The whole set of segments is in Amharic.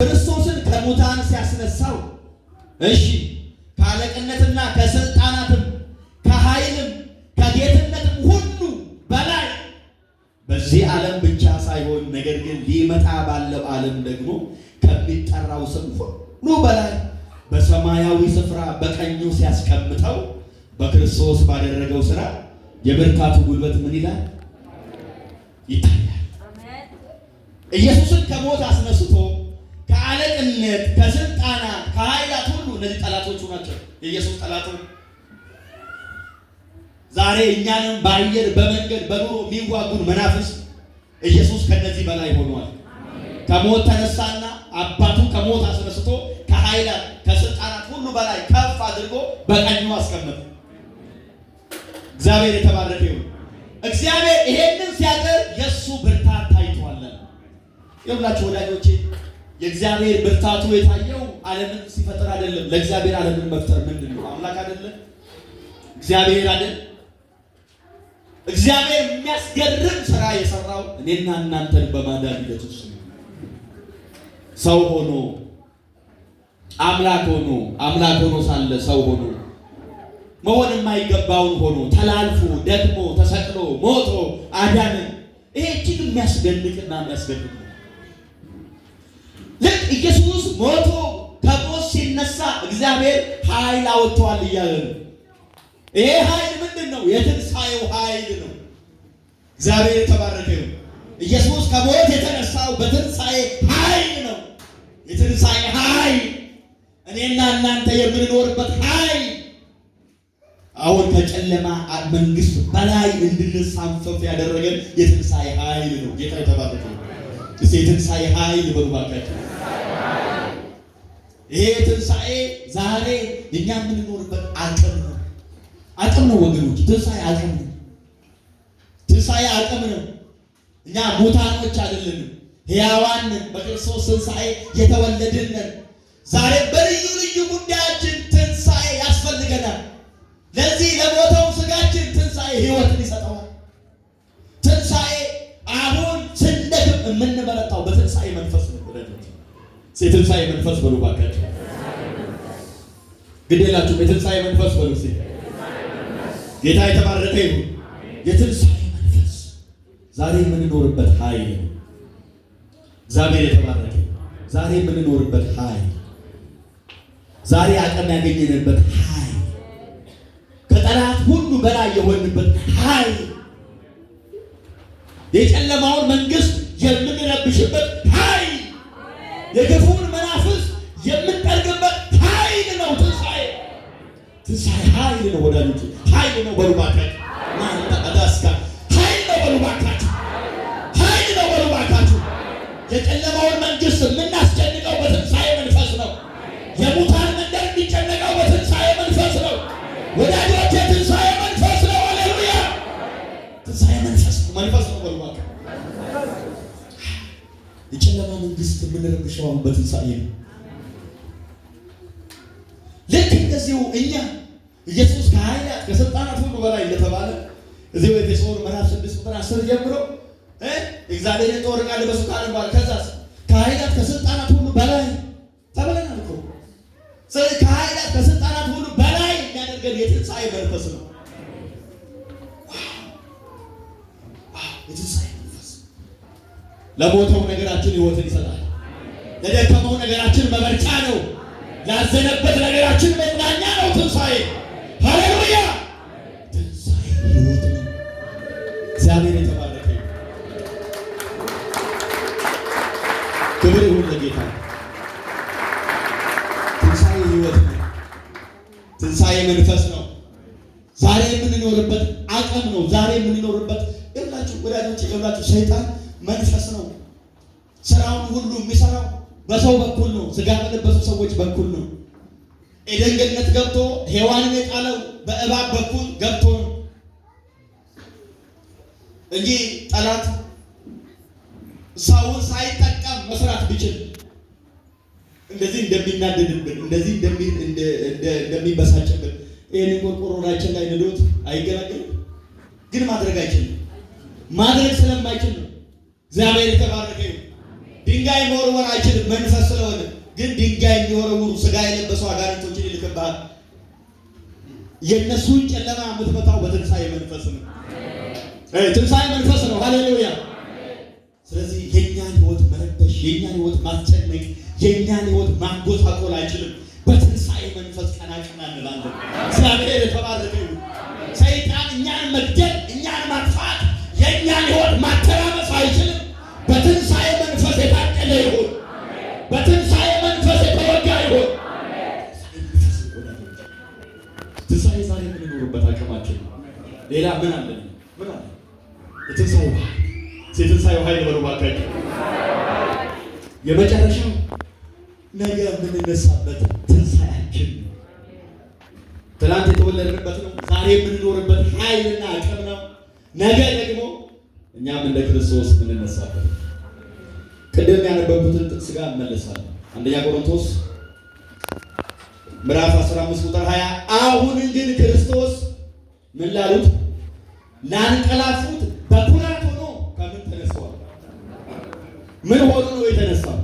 ክርስቶስን ከሙታን ሲያስነሳው እሺ ከአለቅነትና ከስልጣናትም ከኃይልም ከጌትነትም ሁሉ በላይ በዚህ ዓለም ብቻ ሳይሆን ነገር ግን ሊመጣ ባለው ዓለም ደግሞ ከሚጠራው ስም ሁሉ በላይ በሰማያዊ ስፍራ በቀኙ ሲያስቀምጠው በክርስቶስ ባደረገው ሥራ የብርታቱ ጉልበት ምን ይላል? ይታያል። ኢየሱስን ከሞት አስነስቶ ከአለቅነት ከስልጣናት ከኃይላት ሁሉ እነዚህ ጠላቶቹ ናቸው። የኢየሱስ ጠላቶች ዛሬ እኛንም በአየር በመንገድ በኑሮ የሚዋጉን መናፍስት ኢየሱስ ከነዚህ በላይ ሆኗል። ከሞት ተነሳና አባቱ ከሞት አስነስቶ ከኃይላት ከስልጣናት ሁሉ በላይ ከፍ አድርጎ በቀኙ አስቀመጠ። እግዚአብሔር የተባረከ ይሁን። እግዚአብሔር ይሄንን ሲያደርግ የሱ ብርታት ታይቷል። ይኸውላችሁ ወዳጆቼ የእግዚአብሔር ብርታቱ የታየው ዓለምን ሲፈጥር አይደለም። ለእግዚአብሔር ዓለምን መፍጠር ምንድን ነው? አምላክ አይደለም? እግዚአብሔር አይደል? እግዚአብሔር የሚያስገርም ሥራ የሰራው እኔና እናንተን በማዳን ሂደት ውስጥ ሰው ሆኖ አምላክ ሆኖ ሳለ ሰው ሆኖ መሆን የማይገባውን ሆኖ ተላልፎ ደክሞ ተሰቅሎ ሞቶ አዳነን። ይሄ እጅግ የሚያስደንቅና የሚያስገርም ነው። ልክ ኢየሱስ ሞቶ ከሞት ሲነሳ እግዚአብሔር ኃይል አወጥቷል እያለ ነው። ይሄ ኃይል ምንድን ነው? የትንሣኤው ኃይል ነው። እግዚአብሔር የተባረከ ይሁን። ኢየሱስ ከሞት የተነሳው በትንሣኤ ኃይል ነው። የትንሣኤ ኃይል እኔና እናንተ የምንኖርበት ኃይል አሁን ከጨለማ መንግስት በላይ እንድንሳንፈፍ ያደረገን የትንሣኤ ኃይል ነው። ጌታ የተባረከ ይሁን። እስቲ የትንሣኤ ኃይል በሩባካችሁ። ይሄ ትንሣኤ ዛሬ እኛ የምንኖርበት አቅም ነው። አቅም ነው ወገኖች፣ ትንሣኤ አቅም ነው። ትንሣኤ አቅም ነው። እኛ ሙታኖች አይደለንም፣ ሕያዋን በክርስቶስ ትንሣኤ የተወለድን ነን። ዛሬ በልዩ ልዩ ጉዳያችን ትንሣኤ ያስፈልገናል። ለዚህ ለሞተው ስጋችን ትንሣኤ ሕይወትን ይሰጠዋል። ትንሣኤ አሁን ስንደክም የምንበረታው በትንሣኤ መንፈስ ነው። የትንሣኤ መንፈስ በሉ ባካችሁ። ግድ የላችሁም። የትንሣኤ መንፈስ በሉ። ጌታ የተባረከ ይሁን። የትንሣኤ መንፈስ ዛሬ የምንኖርበት ኃይል ነው። እግዚአብሔር የተባረከ ዛሬ የምንኖርበት ኃይል፣ ዛሬ አቅም ያገኘንበት ኃይል፣ ከጠላት ሁሉ በላይ የሆንበት ኃይል፣ የጨለማውን መንግስት የምንረብሽበት ኃይል፣ የክፉን መናፍስት የምንጠርግበት ኃይል ነው። ትንሣኤ ኃይል ነው ወዳጆች፣ ኃይል ነው በሩባካችሁ። ማንተቀዳስካ ኃይል ነው በሩባካችሁ፣ ኃይል ነው በሩባካችሁ። የጨለማውን መንግስት የምናስጨንቀው በትንሣኤ መንፈስ ነው። የሙታን መንደር የሚጨነቀው በትንሣኤ መንፈስ ነው። ወዳጆች የትንሣኤ መንፈስ ነው። ሃሌሉያ! ትንሣኤ መንፈስ ነው በሩባካችሁ። የጨለማ መንግስት የምንረብሸው አሁን በትንሣኤ ነው። ልክ እንደዚሁ እኛ ኢየሱስ ከኃይላት ከስልጣናት ሁሉ በላይ እንደተባለ እዚህ በኤፌሶን ምዕራፍ 6 ቁጥር 10 ጀምሮ እግዚአብሔር የጦር ዕቃ ልበሱ ካለ በኋላ ከዛስ ከኃይላት ከስልጣናት ሁሉ በላይ ተብለናል እኮ። ስለዚህ ከኃይላት ከስልጣናት ሁሉ በላይ የሚያደርገን የትንሣኤ መንፈስ ነው። የትንሣኤ መንፈስ ለሞተው ነገራችን ሕይወትን ይሰጣል። ለደከመው ነገራችን መበርቻ ነው። ላዘነበት ነገራችን መጽናኛ ነው። ትንሣኤ ሃሌሉያ! ትንሣኤ ሕይወት ነው። እግዚአብሔር የተባረከ ይሁን። ክብር ይሁን ለጌታ። ትንሣኤ ሕይወት ነው። ትንሣኤ መንፈስ ነው። ዛሬ የምንኖርበት አቅም ነው። ዛሬ የምንኖርበት ይኸውላችሁ ወዳጆች፣ ይኸውላችሁ ሰይጣን መንፈስ ነው። ስራውን ሁሉ የሚሰራው በሰው በኩል ነው። ስጋ በለበሱ ሰዎች በኩል ነው። ኤደን ገነት ገብቶ ሔዋንን የጣለው በእባብ በኩል ገብቶ ነው እንጂ ጠላት ሰውን ሳይጠቀም መስራት ቢችል እንደዚህ እንደሚናደድብን፣ እንደዚህ እንደሚበሳጭብን ይህንን ቆርቆሮናችን ላይ ንዶት አይገላገልም። ግን ማድረግ አይችልም። ማድረግ ስለማይችል ነው። እግዚአብሔር የተባረከ ይሁን። ድንጋይ መወርወር አይችልም መንፈስ ስለሆነ። ግን ድንጋይ የሚወረውሩ ስጋ የለበሱ አጋንንቶችን ይልክብሃል። የእነሱን ጨለማ የምትመታው በትንሣኤ መንፈስ ነው። ትንሣኤ መንፈስ ነው። ሃሌሉያ። ስለዚህ የእኛን ሕይወት መረበሽ፣ የእኛን ሕይወት ማስጨነቅ፣ የእኛን ሕይወት ማጎሳቆል አይችልም። በትንሣኤ መንፈስ ቀና ቀና እንላለን። እግዚአብሔር የተባረከ ይሁን። ሰይጣን እኛን መግደል፣ እኛን ማጥፋት፣ የእኛን ሕይወት ማተራመስ አይችልም። በትንሣኤ መንፈስ የታቀደ ይሁን። በትንሣኤ መንፈስ የተወጋ ይሁን። ትንሣኤ ዛሬ የምንኖርበት አቅማችን ሌላ ምን አለ? ምን አለ? የትንሣኤው ኃይል። የትንሣኤው ኃይል በሉ እባካችሁ። የመጨረሻው ነገ የምንነሳበት ትንሣኤያችን ነው። ትናንት የተወለድንበት ነው። ዛሬ የምንኖርበት ኃይልና አቅም ነው። ነገ ደግሞ እኛም እንደ ክርስቶስ የምንነሳበት። ቅድም ያነበብኩትን ጥቅስ ጋር እመለሳለሁ። አንደኛ ቆሮንቶስ ምዕራፍ 15 ቁጥር 20 አሁን ግን ክርስቶስ ምን ላሉት ላንቀላፉት በኩራት ሆኖ ከምን ተነስተዋል? ምን ሆኖ ነው የተነሳው?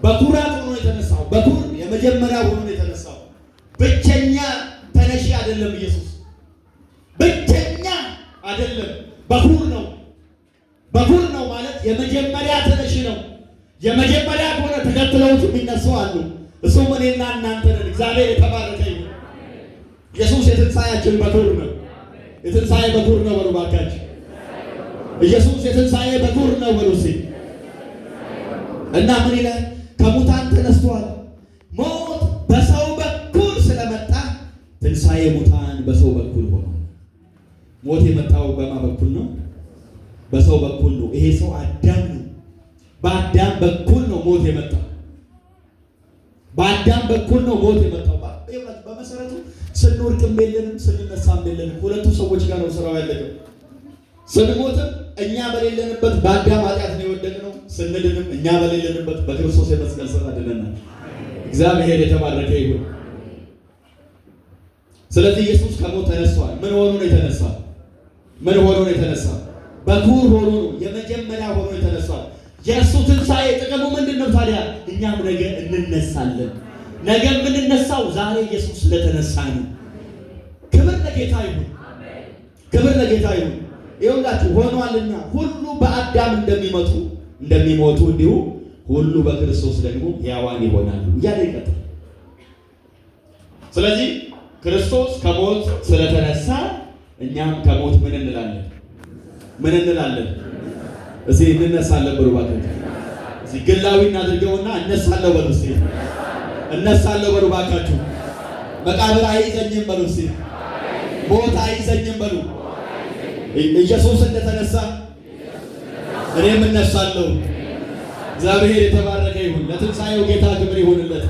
በኩራት ሆኖ የተነሳው። በኩር የመጀመሪያ ሆኖ ነው የተነሳው። ብቸኛ ተነሺ አይደለም ኢየሱስ። ብቸኛ አይደለም፣ በኩር ነው። በኩር ነው ማለት የመጀመሪያ ተነሺ ነው። የመጀመሪያ ከሆነ ተከትለውት የሚነሱ አሉ። እሱም እኔና እናንተ ነን። እግዚአብሔር የተባረከ ይሁን። ኢየሱስ የትንሣኤያችን በኩር ነው። የትንሣኤ በኩር ነው በሉ እባካችሁ። ኢየሱስ የትንሣኤ በኩር ነው በሉ እስኪ። እና ምን ይላል? ከሙታን ተነስቷል። ሞት በሰው በኩል ስለመጣ ትንሣኤ ሙታን በሰው በኩል ሆነ። ሞት የመጣው በማ በኩል ነው? በሰው በኩል ነው። ይሄ ሰው አዳም ነው። በአዳም በኩል ነው ሞት የመጣው። በአዳም በኩል ነው ሞት የመጣው። በመሰረቱ ስንወድቅም የለንም ስንነሳም የለንም። ሁለቱ ሰዎች ጋር ነው ስራው ያለቀው። ስንሞትም እኛ በሌለንበት በአዳም ኃጢአት ነው የወደቅነው። ስንድንም እኛ በሌለንበት በክርስቶስ የመስቀል ሥራ ድነናል። እግዚአብሔር የተባረከ ይሁን። ስለዚህ ኢየሱስ ከሞት ተነስቷል። ምን ሆኖ ነው የተነሳው? ምን ሆኖ ነው የተነሳው? በኩር ሆኖ ነው፣ የመጀመሪያ ሆኖ የተነሳው። የእሱ ትንሣኤ ጥቅሙ ምንድን ነው ታዲያ? እኛም ነገ እንነሳለን። ነገ የምንነሳው ዛሬ ኢየሱስ ስለተነሳ ነው። ክብር ለጌታ ይሁን። ክብር ለጌታ ይሁን። ይኸውላችሁ ሆኗልና ሁሉ በአዳም እንደሚሞቱ እንዲሁ ሁሉ በክርስቶስ ደግሞ ሕያዋን ይሆናሉ እያለ ይቀጥላል። ስለዚህ ክርስቶስ ከሞት ስለተነሳ እኛም ከሞት ምን እንላለን? ምን እንላለን? እዚህ እንነሳለን ብሎ ባከተ እዚህ ግላዊ እናድርገውና እነሳለሁ በሉ እስቲ። እነሳለሁ በሉ ባካችሁ። መቃብር አይዘኝም በሉ እስቲ። ሞት አይዘኝም በሉ። ኢየሱስ እንደተነሳ እኔም እነሳለሁ። እግዚአብሔር የተባረከ ይሁን። ለትንሣኤው ጌታ ክብር ይሁንለት።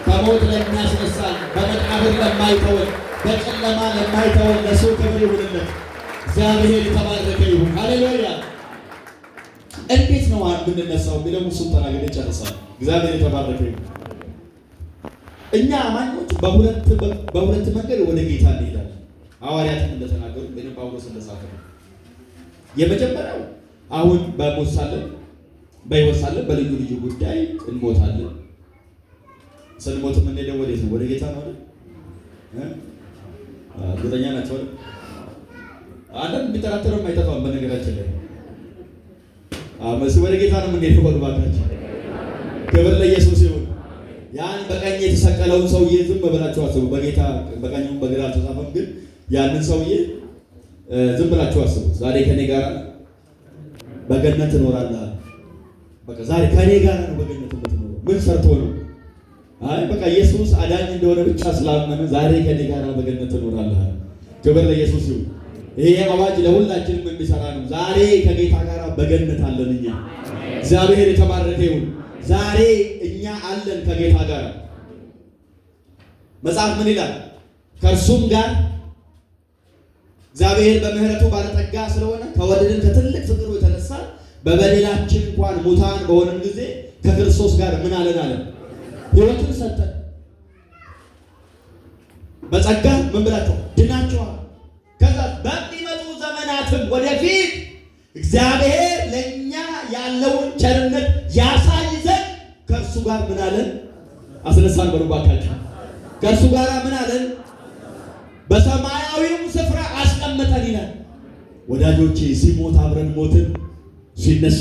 ከሞት ለሚያስነሳን፣ በመቃብር ለማይተወን፣ በጨለማ ለማይተወን ለሱ ክብር ይሁንለት። እግዚአብሔር የተባረከ ይሁን። ሃሌሉያ። እንዴት ነው የምንነሳው የሚለው እሱን ተናግሬ ጨርሳለሁ። እግዚአብሔር የተባረከ ይሁን። እኛ አማኞች በሁለት መንገድ ወደ ጌታ እንሄዳለን። ሐዋርያትም እንደተናገሩ ወይም ጳውሎስ እንደጻፈው የመጀመሪያው አሁን በሕይወት ሳለን በልዩ ልዩ ጉዳይ እንሞታለን። ስንሞት የምንሄደው ወዴት ነው? ወደ ጌታ ነው። እርግጠኛ ናቸው። አንዳንድ የሚጠራጠረውም አይጠፋም። በነገራችን ላይ ወደ ጌታ ነው የምንሄደው። በልባካችን ክብር ለኢየሱስ ይሁን። ያን በቀኝ የተሰቀለውን ሰውዬ ዝም ብላችሁ አስቡ። በጌታ በቀኙም በግራ አልተጻፈም፣ ግን ያንን ሰውዬ ዝም ብላችሁ አስቡ። ዛሬ ከኔ ጋር በገነት እኖራለሁ። በቃ ዛሬ ከኔ ጋር ነው በገነት የምትኖረው። ምን ሰርቶ ነው? አይ በቃ ኢየሱስ አዳኝ እንደሆነ ብቻ ስላመነ ዛሬ ከኔ ጋር በገነት እኖራለሁ። ክብር ለኢየሱስ ይሁን። ይሄ አዋጅ ለሁላችንም የሚሰራ ነው። ዛሬ ከጌታ ጋር በገነት አለን እኛ። እግዚአብሔር የተባረከ ይሁን። ዛሬ እኛ አለን ከጌታ ጋር። መጽሐፍ ምን ይላል? ከእርሱም ጋር እግዚአብሔር በምሕረቱ ባለጠጋ ስለሆነ ከወደደን ከትልቅ ፍቅሩ የተነሳ በበደላችን እንኳን ሙታን በሆነን ጊዜ ከክርስቶስ ጋር ምን አለን አለ? ሕይወትን ሰጠን። በጸጋ ምን ብላችሁ ድናችኋል። ከዛ በሚመጡ ዘመናትም ወደፊት እግዚአብሔር ለእኛ ያለውን ቸርነት ያሳ ጋር ምን አለን? አስነሳን በሩባካችሁ። ከእርሱ ጋር ምን አለን? በሰማያዊው ስፍራ አስቀመጠን ይላል። ወዳጆቼ ሲሞት አብረን ሞትን፣ ሲነሳ